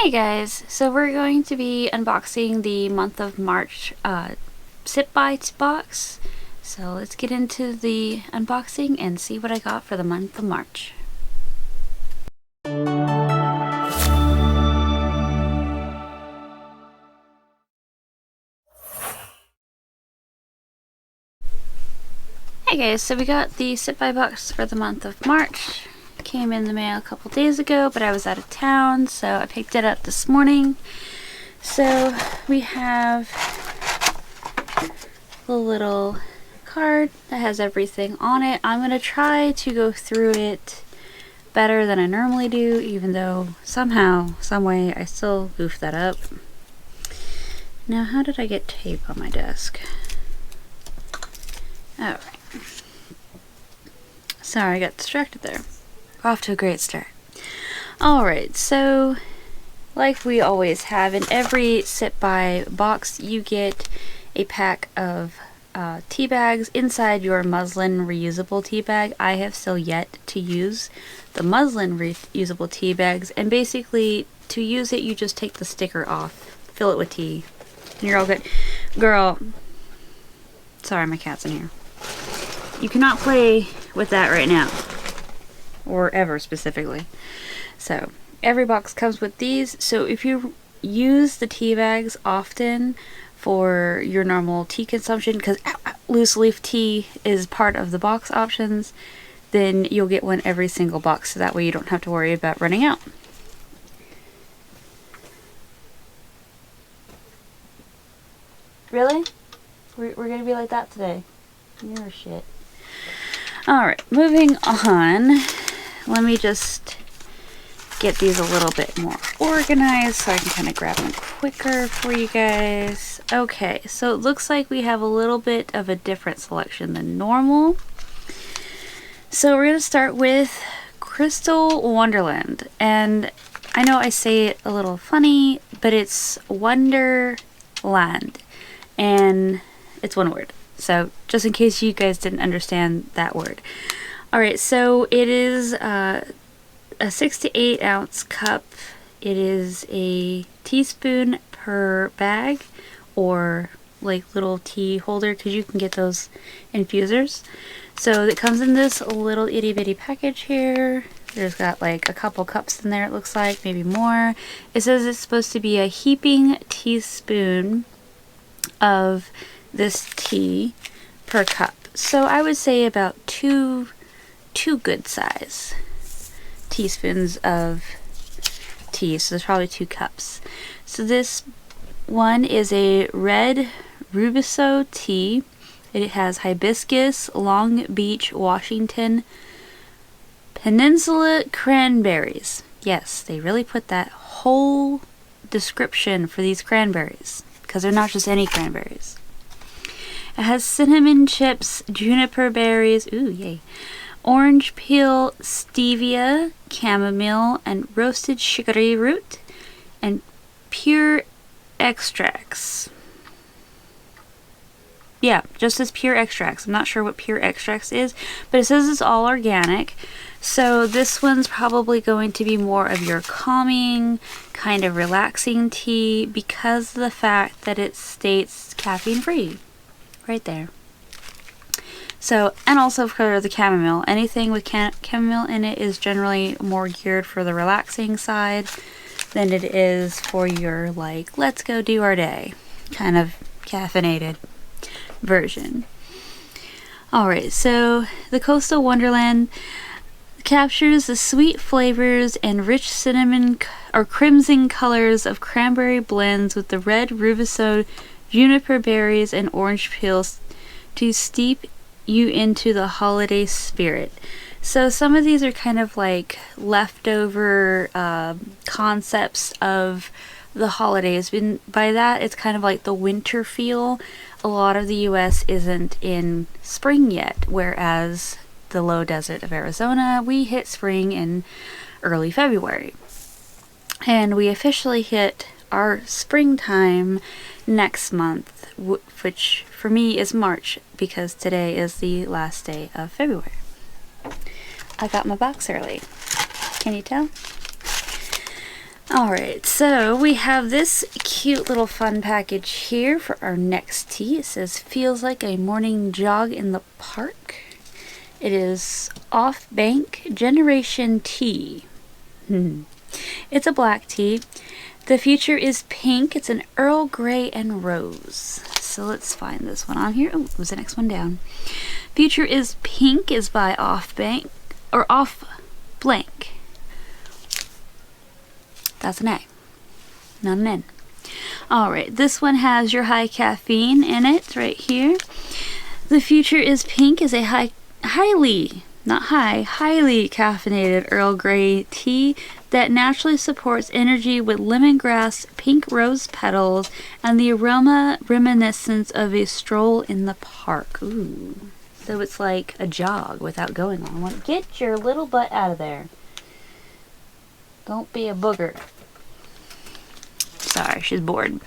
Hey guys, so we're going to be unboxing the month of March SipsBy box. So let's get into the unboxing and see what I got for the month of March. Hey guys, so we got the SipsBy box for the month of March. Came in the mail a couple days ago, but I was out of town, so I picked it up this morning. So we have the little card that has everything on it. I'm going to try to go through it better than I normally do, even though somehow, someway, I still goof that up. Now, how did I get tape on my desk? Alright. Sorry, I got distracted there. Off to a great start. Alright, so like we always have, in every SipsBy box you get a pack of tea bags inside your muslin reusable tea bag. I have still yet to use the muslin reusable tea bags, and basically to use it you just take the sticker off, fill it with tea, and you're all good. Girl, sorry, my cat's in here. You cannot play with that right now. Or ever specifically. So every box comes with these. So if you use the tea bags often for your normal tea consumption, because loose leaf tea is part of the box options, then you'll get one every single box, so that way you don't have to worry about running out. Really? We're gonna be like that today. You're shit. Alright, moving on. Let me just get these a little bit more organized so I can kind of grab them quicker for you guys. Okay, so it looks like we have a little bit of a different selection than normal. So we're going to start with Crystal Wonderland. And I know I say it a little funny, but it's Wonderland. And it's one word. So just in case you guys didn't understand that word. Alright, so it is a 6 to 8 ounce cup. It is a teaspoon per bag, or like little tea holder, because you can get those infusers. So it comes in this little itty bitty package here. There's got like a couple cups in there, it looks like, maybe more. It says it's supposed to be a heaping teaspoon of this tea per cup. So I would say about two good size teaspoons of tea, so there's probably 2 cups. So this one is a red Rubisco tea. It has hibiscus, Long Beach, Washington Peninsula cranberries. Yes, they really put that whole description for these cranberries, because they're not just any cranberries. It has cinnamon chips, juniper berries, ooh yay, orange peel, stevia, chamomile, and roasted chicory root, and pure extracts. Yeah, just as pure extracts. I'm not sure what pure extracts is, but it says it's all organic. So this one's probably going to be more of your calming, kind of relaxing tea, because of the fact that it states caffeine free. Right there. So, and also for the chamomile. Anything with chamomile in it is generally more geared for the relaxing side than it is for your, like, let's go do our day kind of caffeinated version. Alright, so the Coastal Wonderland captures the sweet flavors and rich cinnamon or crimson colors of cranberry blends with the red Rubisco, juniper berries, and orange peels to steep you into the holiday spirit. So some of these are kind of like leftover concepts of the holidays. And by that, it's kind of like the winter feel. A lot of the US isn't in spring yet, whereas the low desert of Arizona, we hit spring in early February. And we officially hit our springtime next month, which for me is March, because today is the last day of February. I got my box early. Can you tell? Alright, so we have this cute little fun package here for our next tea. It says, feels like a morning jog in the park. It is Off-Bank Generation Tea. It's a black tea. The future is pink. It's an Earl Grey and Rose. So let's find this one on here. Oh, it was the next one down. Future is Pink is by Off-Bank, or Off-Blank. That's an A, not an N. Alright, this one has your high caffeine in it right here. The future is pink is a highly caffeinated Earl Grey tea that naturally supports energy with lemongrass, pink rose petals, and the aroma reminiscent of a stroll in the park. Ooh. So it's like a jog without going on one. Get your little butt out of there. Don't be a booger. Sorry, she's bored.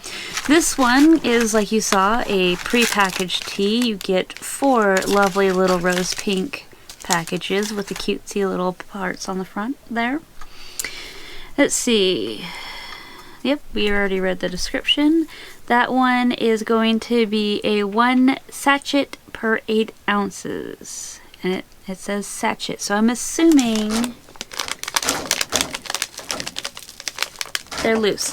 This one is, like you saw, a pre-packaged tea. You get 4 lovely little rose pink packages with the cutesy little parts on the front there. Let's see. Yep, we already read the description. That one is going to be a 1 sachet per 8 ounces. And it says sachet, so I'm assuming they're loose.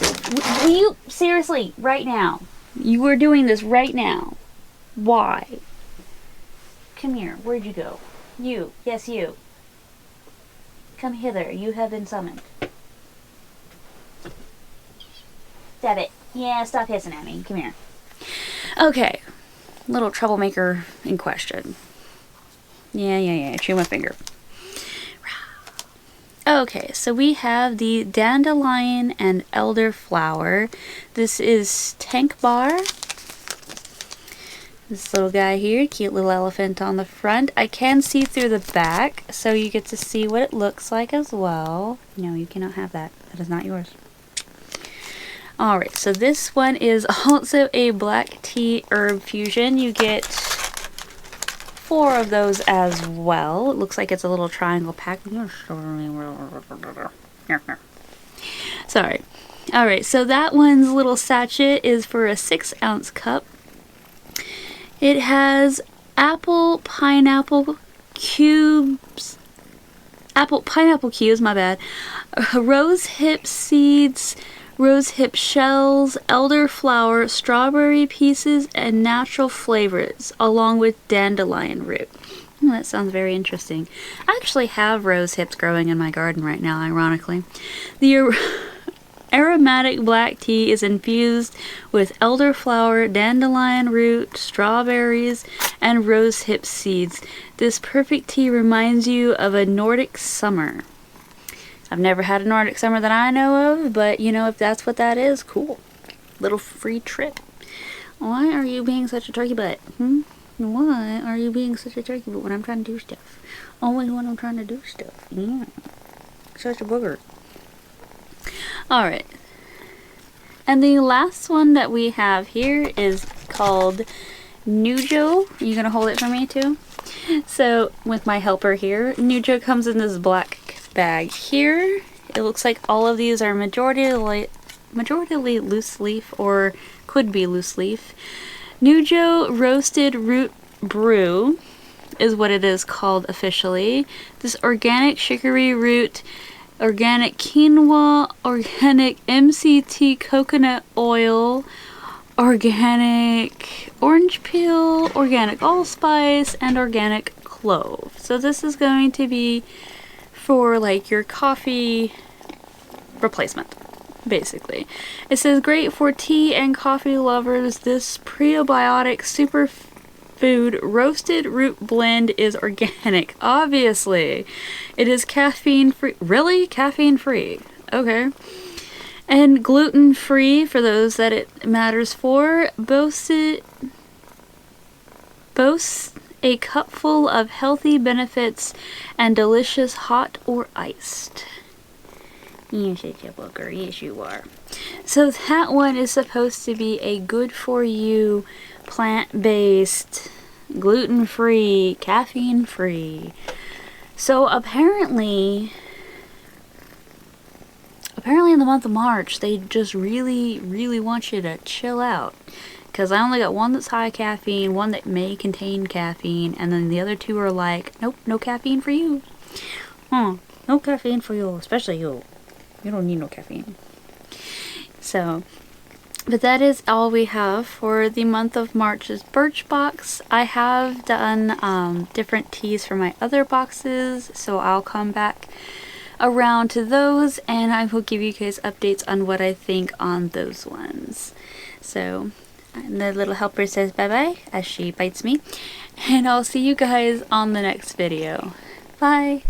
Will you, seriously, right now? You are doing this right now. Why? Come here. Where'd you go? You. Yes, you. Come hither. You have been summoned. Stop it. Yeah, stop hissing at me. Come here. Okay. Little troublemaker in question. Yeah. Chew my finger. Okay, so we have the dandelion and elderflower. This is Tank Bar. This little guy here, cute little elephant on the front. I can see through the back, so you get to see what it looks like as well. No, you cannot have that. That is not yours. Alright, so this one is also a black tea herb fusion. You get 4 of those as well. It looks like it's a little triangle pack. Sorry. Alright, so that one's little sachet is for a 6-ounce cup. It has pineapple cubes, my bad, rose hip seeds, rose hip shells, elderflower, strawberry pieces, and natural flavors, along with dandelion root. Oh, that sounds very interesting. I actually have rose hips growing in my garden right now, ironically. The aromatic black tea is infused with elderflower, dandelion root, strawberries, and rose hip seeds. This perfect tea reminds you of a Nordic summer. I've never had a Nordic summer that I know of, but you know, if that's what that is, cool. Little free trip. Why are you being such a turkey butt? Why are you being such a turkey butt when I'm trying to do stuff? Only when I'm trying to do stuff. Yeah. Such a booger. Alright. And the last one that we have here is called Nujo. Are you going to hold it for me too? So, with my helper here, Nujo comes in this black bag here. It looks like all of these are majority loose leaf, or could be loose leaf. Nujo Roasted Root Brew is what it is called officially. This organic chicory root, organic quinoa, organic MCT coconut oil, organic orange peel, organic allspice, and organic clove. So this is going to be for like your coffee replacement, basically. It says great for tea and coffee lovers. This prebiotic superfood roasted root blend is organic. Obviously, it is caffeine free. Really? Caffeine free. Okay. And gluten free for those that it matters for. Boasts a cupful of healthy benefits and delicious hot or iced. You're such a booger. Yes, you are. So that one is supposed to be a good for you, plant-based, gluten-free, caffeine-free. So apparently apparently in the month of March, they just really, really want you to chill out. Because I only got one that's high caffeine, one that may contain caffeine, and then the other two are like, nope, no caffeine for you. No caffeine for you, especially you. You don't need no caffeine. So, but that is all we have for the month of March's Birchbox. I have done different teas for my other boxes, so I'll come back around to those and I will give you guys updates on what I think on those ones. So, and the little helper says bye-bye as she bites me, and I'll see you guys on the next video. Bye!